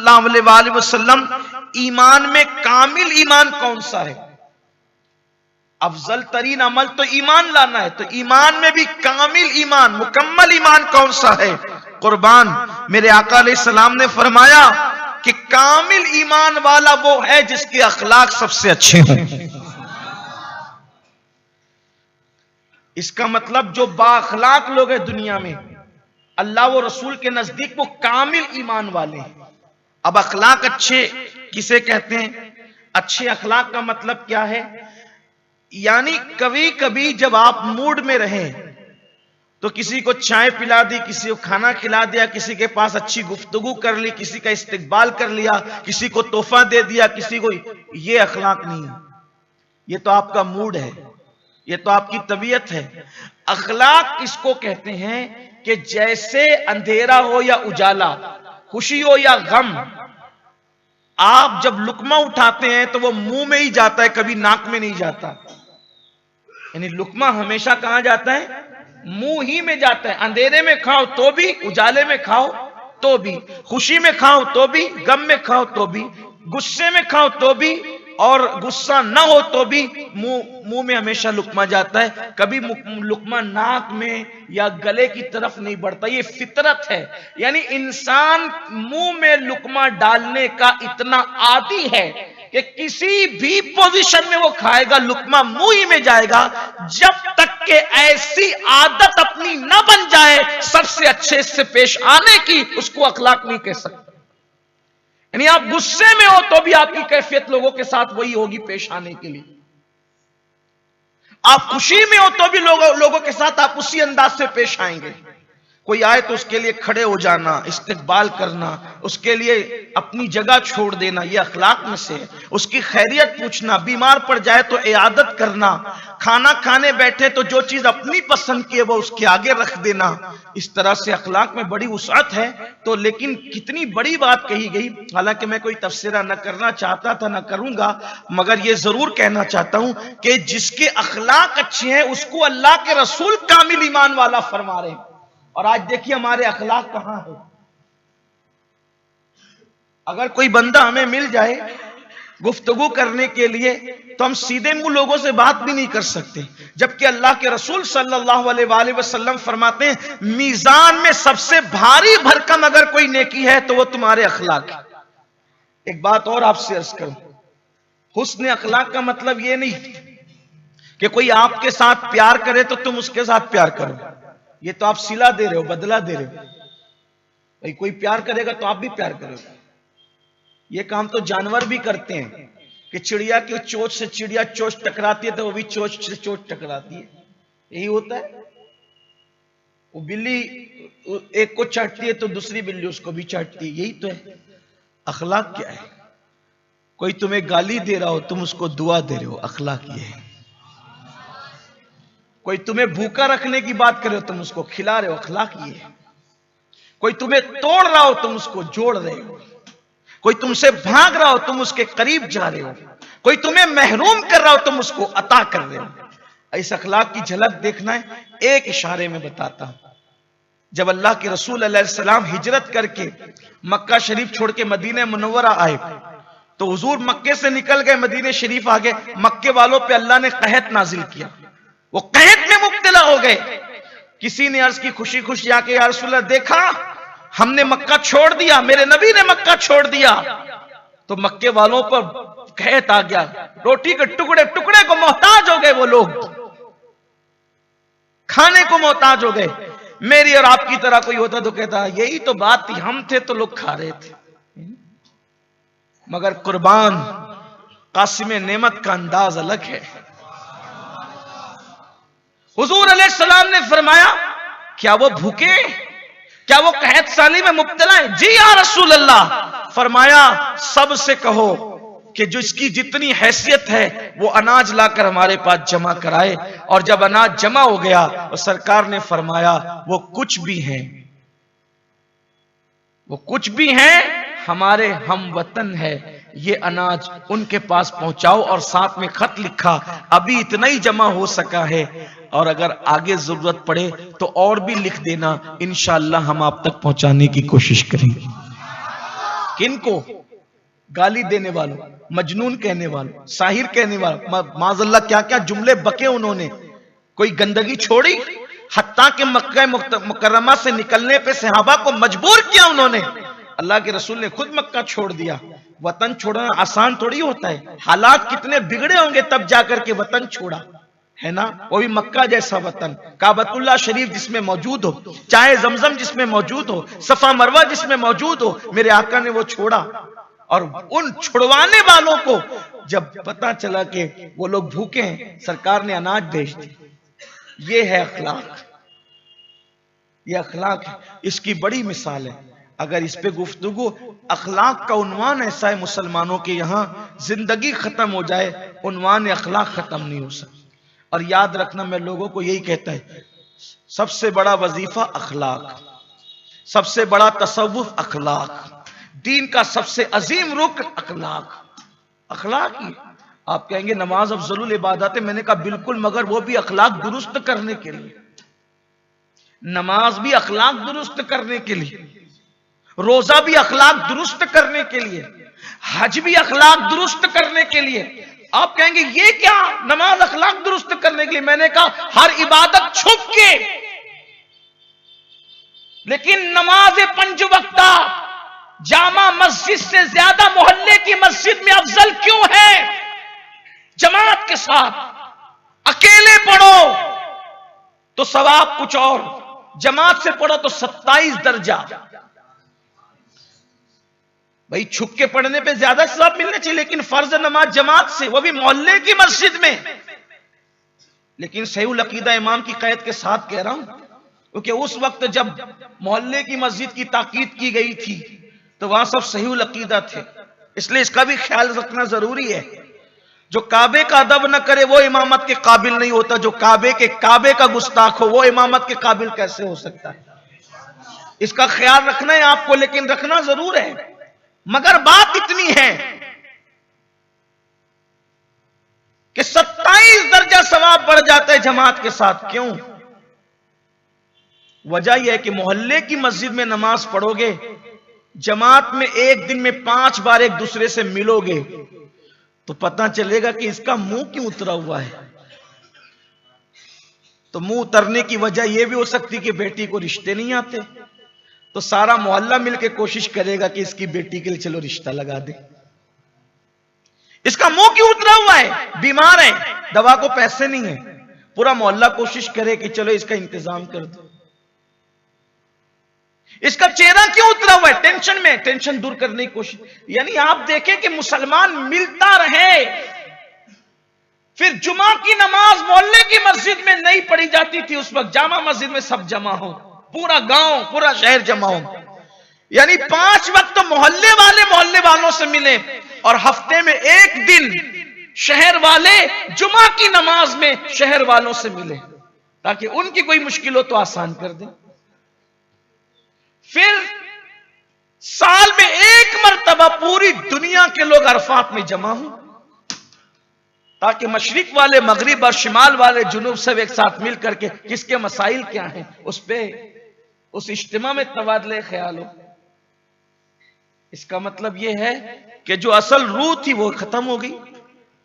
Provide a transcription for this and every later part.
सल्लल्लाहु अलैहि वसल्लम, ईमान में कामिल ईमान कौन सा है? अफजल तरीन अमल तो ईमान लाना है, तो ईमान में भी कामिल ईमान, मुकम्मल ईमान कौन सा है? कुर्बान, मेरे आका अलैहिस्सलाम ने फरमाया कि कामिल ईमान वाला वो है जिसके अखलाक सबसे अच्छे हों। इसका मतलब जो बाअखलाक लोग हैं दुनिया में, अल्लाह व रसूल के नजदीक वो कामिल ईमान वाले हैं। अब अखलाक अच्छे किसे कहते हैं? अच्छे अखलाक का मतलब क्या है? यानी कभी कभी जब आप मूड में रहें तो किसी को चाय पिला दी, किसी को खाना खिला दिया, किसी के पास अच्छी गुफ्तगू कर ली, किसी का इस्तकबाल कर लिया, किसी को तोहफा दे दिया, किसी को, ये अखलाक नहीं है, ये तो आपका मूड है, ये तो आपकी तबीयत है। अखलाक किसको कहते हैं कि जैसे अंधेरा हो या उजाला, खुशी हो या गम, आप जब लुकमा उठाते हैं तो वो मुंह में ही जाता है, कभी नाक में नहीं जाता। यानी लुकमा हमेशा कहां जाता है? मुंह ही में जाता है। अंधेरे में खाओ तो भी, उजाले में खाओ तो भी, खुशी में खाओ तो भी, गम में खाओ तो भी, गुस्से में खाओ तो भी, और गुस्सा ना हो तो भी मुंह में हमेशा लुकमा जाता है। कभी लुकमा नाक में या गले की तरफ नहीं बढ़ता, ये फितरत है। यानी इंसान मुंह में लुकमा डालने का इतना आदी है कि किसी भी पोजीशन में वो खाएगा, लुकमा मुंह ही में जाएगा। जब तक कि ऐसी आदत अपनी न बन जाए सबसे अच्छे से पेश आने की, उसको अखलाक नहीं कह सकते। यानी आप गुस्से में हो तो भी आपकी कैफियत लोगों के साथ वही होगी पेश आने के लिए। आप खुशी में हो तो भी लोगों के साथ आप उसी अंदाज से पेश आएंगे। कोई आए तो उसके लिए खड़े हो जाना, इस्तकबाल करना, उसके लिए अपनी जगह छोड़ देना, यह अखलाक में से है। उसकी खैरियत पूछना, बीमार पड़ जाए तो इयादत करना, खाना खाने बैठे तो जो चीज अपनी पसंद की है वो उसके आगे रख देना। इस तरह से अखलाक में बड़ी वुसअत है। तो लेकिन कितनी बड़ी बात कही गई। हालांकि मैं कोई तफसीरा न करना चाहता था, न करूंगा, मगर यह जरूर कहना चाहता हूं कि जिसके अखलाक अच्छे हैं उसको अल्लाह के रसूल कामिल ईमान वाला फरमा रहे हैं। और आज देखिए हमारे अखलाक कहां है। अगर कोई बंदा हमें मिल जाए गुफ्तगू करने के लिए तो हम सीधे मुंह लोगों से बात भी नहीं कर सकते, जबकि अल्लाह के रसूल सल्लल्लाहु अलैहि वसल्लम फरमाते हैं मीजान में सबसे भारी भरकम अगर कोई नेकी है तो वो तुम्हारे अखलाक है। एक बात और आपसे अर्ज करूं, हुस्न अखलाक का मतलब ये नहीं कि कोई आपके साथ प्यार करे तो तुम उसके साथ प्यार करो। ये तो आप सिला दे रहे हो, बदला दे रहे हो। भाई कोई प्यार करेगा तो आप भी प्यार करोगे। ये काम तो जानवर भी करते हैं कि चिड़िया की चोंच से चिड़िया चोंच टकराती है तो वो भी चोंच से चोंच टकराती है। यही होता है। वो बिल्ली एक को चाटती है तो दूसरी बिल्ली उसको भी चाटती है। यही तो है। अखलाक क्या है? कोई तुम्हें गाली दे रहा हो तुम उसको दुआ दे रहे हो, अखलाक ये है। कोई तुम्हें भूखा रखने की बात करे हो तुम उसको खिला रहे हो, अखलाक ये है। कोई तुम्हें तोड़ रहा हो तुम उसको जोड़ रहे हो। कोई तुमसे भाग रहा हो तुम उसके करीब जा रहे हो। कोई तुम्हें महरूम कर रहा हो तुम उसको अता कर रहे हो। इस अखलाक की झलक देखना है, एक इशारे में बताता हूं। जब अल्लाह के रसूल अलैहिस्सलाम हिजरत करके मक्का शरीफ छोड़ के मदीने मुनव्वरा आए तो हुजूर मक्के से निकल गए, मदीने शरीफ आ गए। मक्के वालों पे अल्लाह ने कहत नाजिल किया, वो कहत में मुब्तला हो गए। किसी ने अर्ज की खुशी खुशी आके, या रसूलल्लाह देखा हमने मक्का छोड़ दिया, मेरे नबी ने मक्का छोड़ दिया। तो मक्के वालों पर कहत आ गया, रोटी के टुकड़े टुकड़े को मोहताज हो गए। वो लोग खाने को मोहताज हो गए। मेरी और आपकी तरह कोई होता तो कहता यही तो बात थी, हम थे तो लोग खा रहे थे। मगर कुर्बान कासिम नेमत का अंदाज अलग है। हुजूर अलैहिस्सलाम ने फरमाया क्या वो भूखे, क्या वो कहत साली में मुब्तला है? जी या रसूल अल्लाह। फरमाया सबसे कहो कि जिसकी जितनी हैसियत है वो अनाज लाकर हमारे पास जमा कराए। और जब अनाज जमा हो गया तो सरकार ने फरमाया वो कुछ भी हैं, वो कुछ भी हैं हमारे हम वतन है, ये अनाज उनके पास पहुंचाओ। और साथ में खत लिखा अभी इतना ही जमा हो सका है और अगर आगे जरूरत पड़े तो और भी लिख देना, इंशाअल्लाह हम आप तक पहुंचाने की कोशिश करेंगे। किनको? गाली देने वालों, मजनून कहने वालों, साहिर कहने वालों, माज़अल्लाह क्या क्या जुमले बके उन्होंने। कोई गंदगी छोड़ी? हत्ता के मक्का मुकर्रमा से निकलने पे सहाबा को मजबूर किया उन्होंने। अल्लाह के रसूल ने खुद मक्का छोड़ दिया। वतन छोड़ना आसान थोड़ी होता है, हालात कितने बिगड़े होंगे तब जाकर के वतन छोड़ा है ना। वो भी मक्का जैसा वतन, काबतुल्लाह शरीफ जिसमें मौजूद हो, चाहे जमजम जिसमें मौजूद हो, सफा मरवा जिसमें मौजूद हो, मेरे आका ने वो छोड़ा। और उन छुड़वाने वालों को जब पता चला कि वो लोग भूखे हैं, सरकार ने अनाज भेज दिया। ये है अखलाक, ये अखलाक है। इसकी बड़ी मिसाल है। अगर इस पे गुफ्तगू, अखलाक का उन्वान ऐसा है मुसलमानों के यहां, जिंदगी खत्म हो जाए, उन्वान अखलाक खत्म नहीं हो सकता। और याद रखना, मैं लोगों को यही कहता है, सबसे बड़ा वजीफा अखलाक, सबसे बड़ा तसव्वुफ अखलाक, दीन का सबसे अजीम रुकन अखलाक। अखलाक ही आप कहेंगे नमाज अफजलुल इबादत है, मैंने कहा बिल्कुल, मगर वो भी अखलाक दुरुस्त करने के लिए। नमाज भी अखलाक दुरुस्त करने के लिए, रोजा भी अखलाक दुरुस्त करने के लिए, हज भी अखलाक दुरुस्त करने के लिए। आप कहेंगे ये क्या, नमाज अखलाक दुरुस्त करने के लिए? मैंने कहा हर इबादत छुप के, लेकिन नमाज पंज वक्ता जामा मस्जिद से ज्यादा मोहल्ले की मस्जिद में अफजल क्यों है? जमात के साथ अकेले पढ़ो तो सवाब कुछ और, जमात से पढ़ो तो 27 दर्जा। भाई छुप के पढ़ने पे ज्यादा सवाब मिलने चाहिए, लेकिन फर्ज नमाज जमात से, वो भी मोहल्ले की मस्जिद में। लेकिन सहीहुल अकीदा इमाम की कैद के साथ कह रहा हूं, क्योंकि उस वक्त जब मोहल्ले की मस्जिद की ताकीद की गई थी तो वहां सब सहीहुल अकीदा थे, इसलिए इसका भी ख्याल रखना जरूरी है। जो काबे का अदब न करे वो इमामत के काबिल नहीं होता, जो काबे का गुस्ताख हो वो इमामत के काबिल कैसे हो सकता है? इसका ख्याल रखना है आपको, लेकिन रखना जरूर है। मगर बात इतनी है कि 27 दर्जा सवाब बढ़ जाता है जमात के साथ। क्यों? वजह यह है कि मोहल्ले की मस्जिद में नमाज पढ़ोगे, जमात में एक दिन में 5 बार एक दूसरे से मिलोगे, तो पता चलेगा कि इसका मुंह क्यों उतरा हुआ है। तो मुंह उतरने की वजह यह भी हो सकती कि बेटी को रिश्ते नहीं आते, तो सारा मोहल्ला मिलकर कोशिश करेगा कि इसकी बेटी के लिए चलो रिश्ता लगा दे। इसका मुंह क्यों उतरा हुआ है? बीमार है, दवा को पैसे नहीं है, पूरा मोहल्ला कोशिश करे कि चलो इसका इंतजाम कर दो। इसका चेहरा क्यों उतरा हुआ है? टेंशन में, टेंशन दूर करने की कोशिश। यानी आप देखें कि मुसलमान मिलता रहे। फिर जुमा की नमाज मोहल्ले की मस्जिद में नहीं पढ़ी जाती थी, उस वक्त जामा मस्जिद में सब जमा हो, पूरा गांव पूरा शहर जमा हो। यानी 5 वक्त तो मोहल्ले वालों से मिले, और हफ्ते में एक दिन शहर वाले जुमा की नमाज में शहर वालों से मिले, ताकि उनकी कोई मुश्किल हो तो आसान कर दें। फिर साल में एक मर्तबा पूरी दुनिया के लोग अरफात में जमा हो, ताकि मशरिक वाले मगरिब और शिमाल वाले जुनूब सब एक साथ मिल करके किसके मसाइल क्या हैं उस इज्तिमा में तबादले ख्याल हो। इसका मतलब यह है कि जो असल रूह थी वो खत्म हो गई,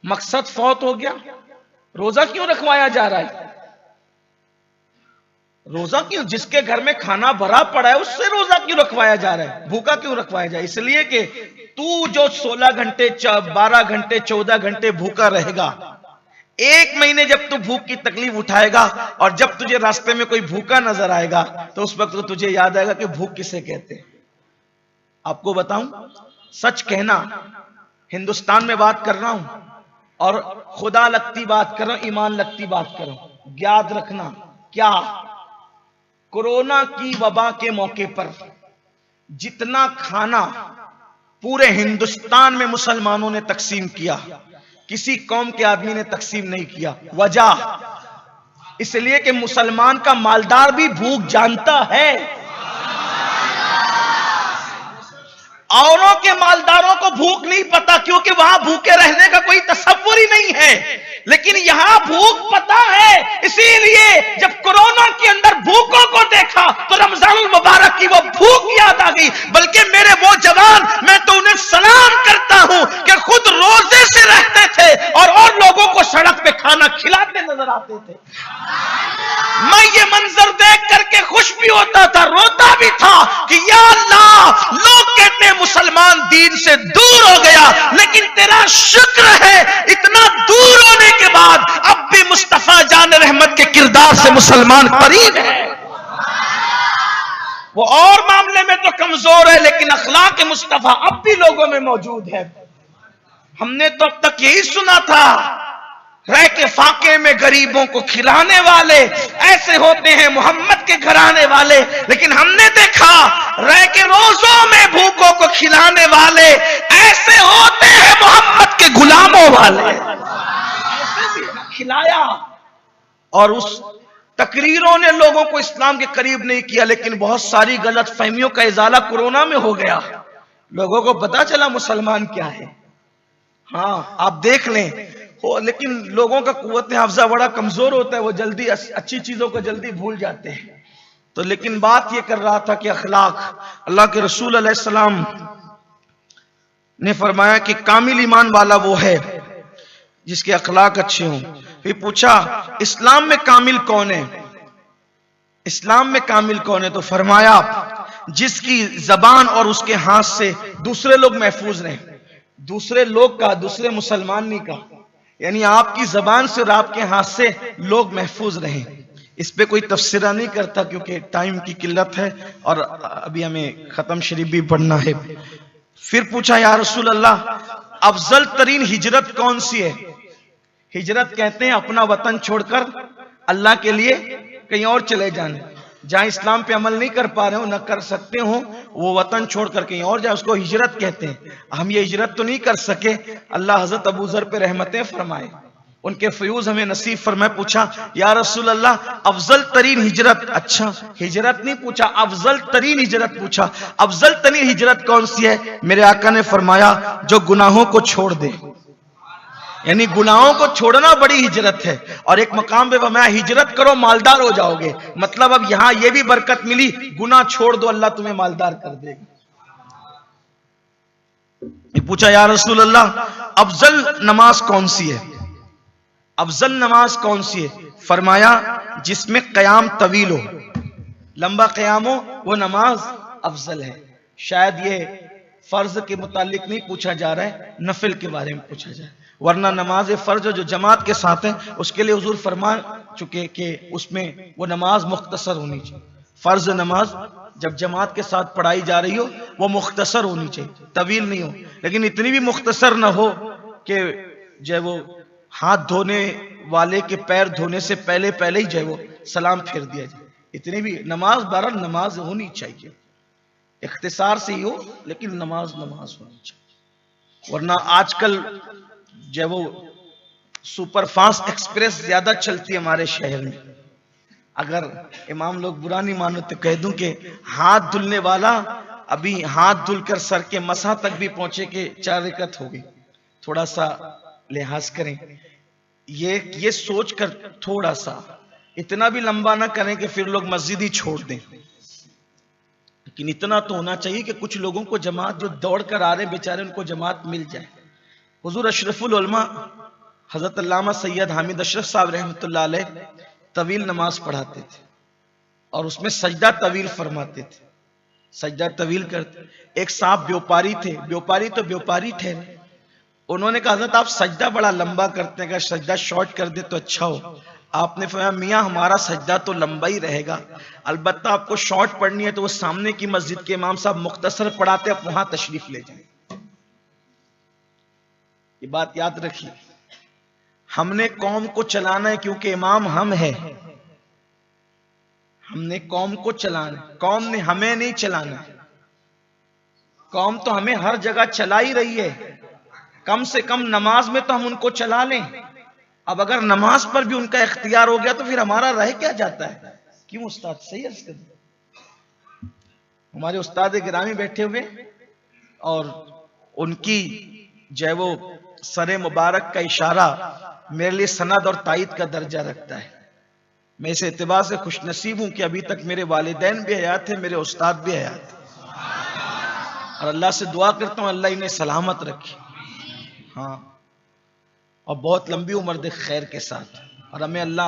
मकसद फौत हो गया। रोजा क्यों रखवाया जा रहा है? रोजा क्यों? जिसके घर में खाना भरा पड़ा है उससे रोजा क्यों रखवाया जा रहा है? भूखा क्यों रखवाया जाए? इसलिए कि तू जो 16 घंटे 12 घंटे 14 घंटे भूखा रहेगा, 1 महीने जब तू भूख की तकलीफ उठाएगा और जब तुझे रास्ते में कोई भूखा नजर आएगा तो उस वक्त तो तुझे याद आएगा कि भूख किसे कहते हैं। आपको बताऊं, सच कहना, हिंदुस्तान में बात कर रहा हूं और खुदा लगती बात कर रहा हूं, ईमान लगती बात कर रहा हूं। याद रखना, क्या कोरोना की वबा के मौके पर जितना खाना पूरे हिंदुस्तान में मुसलमानों ने तकसीम किया, किसी कौम के आदमी ने तकसीम नहीं किया। वजह इसलिए कि मुसलमान का मालदार भी भूख जानता है। औरों के मालदारों को भूख नहीं पता, क्योंकि वहां भूखे रहने का कोई तसव्वुर ही नहीं है। लेकिन यहां भूख पता है, इसीलिए जब कोरोना के अंदर भूखों को देखा तो रमजान मुबारक की वो भूख याद आ गई। बल्कि मेरे वो जवान, मैं तो उन्हें सलाम करता हूं कि खुद रोजे से रहते थे और लोगों को सड़क पे खाना खिलाते नजर आते थे। मैं ये मंजर देख करके खुश भी होता था, रोता भी था कि या अल्लाह, लोग कहते हैं मुसलमान दीन से दूर हो गया, लेकिन तेरा शुक्र है इतना दूर होने के बाद अब भी मुस्तफा जान रहमत के किरदार से मुसलमान करीब है। वो और मामले में तो कमजोर है, लेकिन अखलाक मुस्तफा अब भी लोगों में मौजूद है। हमने तो अब तक यही सुना था, रह के फाके में गरीबों को खिलाने वाले ऐसे होते हैं मोहम्मद के घराने वाले, लेकिन हमने देखा रह के रोजों में भूखों को खिलाने वाले ऐसे होते हैं मोहम्मद के गुलामों वाले। ऐसे भी खिलाया, और उस तकरीरों ने लोगों को इस्लाम के करीब नहीं किया, लेकिन बहुत सारी गलत फहमियों का इजाला कोरोना में हो गया। लोगों को पता चला मुसलमान क्या है। हाँ, आप देख लें लेकिन लोगों का कुव्वत हाफ़िज़ा बड़ा कमजोर होता है, वो जल्दी अच्छी चीजों को जल्दी भूल जाते हैं। तो लेकिन बात ये कर रहा था कि अखलाक, अल्लाह के रसूल अलैहिस्सलाम ने फरमाया कि कामिल ईमान वाला वो है जिसके अखलाक अच्छे हों। फिर पूछा इस्लाम में कामिल कौन है, इस्लाम में कामिल कौन है? तो फरमाया जिसकी जबान और उसके हाथ से दूसरे लोग महफूज रहें। दूसरे लोग का, दूसरे मुसलमान नहीं का, यानी आपकी जबान से और आपके हाथ से लोग महफूज रहें। इस पे कोई तफसीरा नहीं करता क्योंकि टाइम की किल्लत है और अभी हमें खत्म शरीफ भी पढ़ना है। फिर पूछा या रसूल अल्लाह, अफजल तरीन हिजरत कौन सी है? हिजरत कहते हैं अपना वतन छोड़कर अल्लाह के लिए कहीं और चले जाने, जहां इस्लाम पे अमल नहीं कर पा रहे हो, न कर सकते हो, वो वतन छोड़कर कहीं और जाए, उसको हिजरत कहते हैं। हम ये हिजरत तो नहीं कर सके, अल्लाह हजरत अबू ज़र पे रहमतें फरमाए, उनके फ्यूज हमें नसीब फरमाए। पूछा या रसूल अल्लाह अफजल तरीन हिजरत, अच्छा हिजरत नहीं पूछा, अफजल तरीन हिजरत पूछा। अफजल तरीन हिजरत कौन सी है? मेरे आका ने फरमाया जो गुनाहों को छोड़ दे, यानी गुनाहों को छोड़ना बड़ी हिजरत है। और एक मकाम पे फरमाया हिजरत करो मालदार हो जाओगे, मतलब अब यहां ये भी बरकत मिली, गुनाह छोड़ दो अल्लाह तुम्हें मालदार कर देगा। पूछा या रसूल अल्लाह अफजल नमाज कौन सी है? अफजल नमाज कौन सी है? फरमाया जिसमें कयाम तवील हो, लंबा कयाम हो, वो नमाज अफजल है। शायद ये फर्ज के मुतालिक नहीं पूछा जा रहा है, नफिल के बारे में पूछा जाए, वरना नमाज फर्ज जो जमात के साथ है उसके लिए हुजूर फरमा चुके कि उसमें वो नमाज मुख्तसर होनी चाहिए। फर्ज नमाज जब जमात के साथ पढ़ाई जा रही हो वो मुख्तसर होनी चाहिए, तवील नहीं हो, लेकिन इतनी भी मुख्तसर ना हो कि जो वो हाथ धोने वाले के पैर धोने से पहले पहले ही जो वो सलाम फेर दिया जाए। इतनी भी नमाज, बहरहाल नमाज होनी चाहिए, इख्तिसार से ही हो, लेकिन नमाज नमाज होनी चाहिए। वरना आजकल जो वो सुपर फास्ट एक्सप्रेस ज्यादा चलती है हमारे शहर में, अगर इमाम लोग बुरा नहीं मानो तो कह दूं कि हाथ धुलने वाला अभी हाथ धुलकर सर के मसा तक भी पहुंचे के 4 रकअत हो गई। थोड़ा सा लिहाज करें, ये सोच कर थोड़ा सा, इतना भी लंबा ना करें कि फिर लोग मस्जिद ही छोड़ दें, लेकिन इतना तो होना चाहिए कि कुछ लोगों को जमात, जो दौड़ कर आ रहे बेचारे, उनको जमात मिल जाए। हुजूर अशरफुल उलमा हजरत अल्लामा सैयद हामिद अशरफ साहब रहमतुल्लाह अलैह तवील नमाज पढ़ाते थे और उसमें सजदा तवील फरमाते थे, सजदा तवील करते। एक साहब व्यापारी थे, व्यापारी तो व्यापारी ठहरे, उन्होंने कहा हजरत आप सजदा बड़ा लंबा करते हैं, अगर सजदा शॉर्ट कर दे तो अच्छा हो। आपने फरमाया मियाँ हमारा सजदा तो लंबा ही रहेगा, अलबत्ता आपको शॉर्ट पढ़नी है तो वो सामने की मस्जिद के इमाम साहब मुख्तसर पढ़ाते, आप वहां तशरीफ ले जाएं। ये बात याद रखिए, हमने कौम को चलाना है क्योंकि इमाम हम है, हमने कौम को चलाना है, कौम ने हमें नहीं चलाना है। कौम तो हमें हर जगह चला ही रही है, कम से कम नमाज में तो हम उनको चला लें। अब अगर नमाज पर भी उनका इख्तियार हो गया तो फिर हमारा रह क्या जाता है? क्यों उस्ताद, सही अर्ज कर दो। हमारे उस्ताद गिरामी बैठे हुए और उनकी जो वो सरे मुबारक का इशारा मेरे लिए सनद और तायद का दर्जा रखता है। मैं इस एतबार से खुशनसीब हूं कि अभी तक मेरे वालिदैन भी हयात थे, मेरे उस्ताद भी हयात थे, और अल्लाह से दुआ करता हूं अल्लाह इन्हें सलामत रखे। हाँ, और बहुत लंबी उम्र दे खैर के साथ, और हमें अल्लाह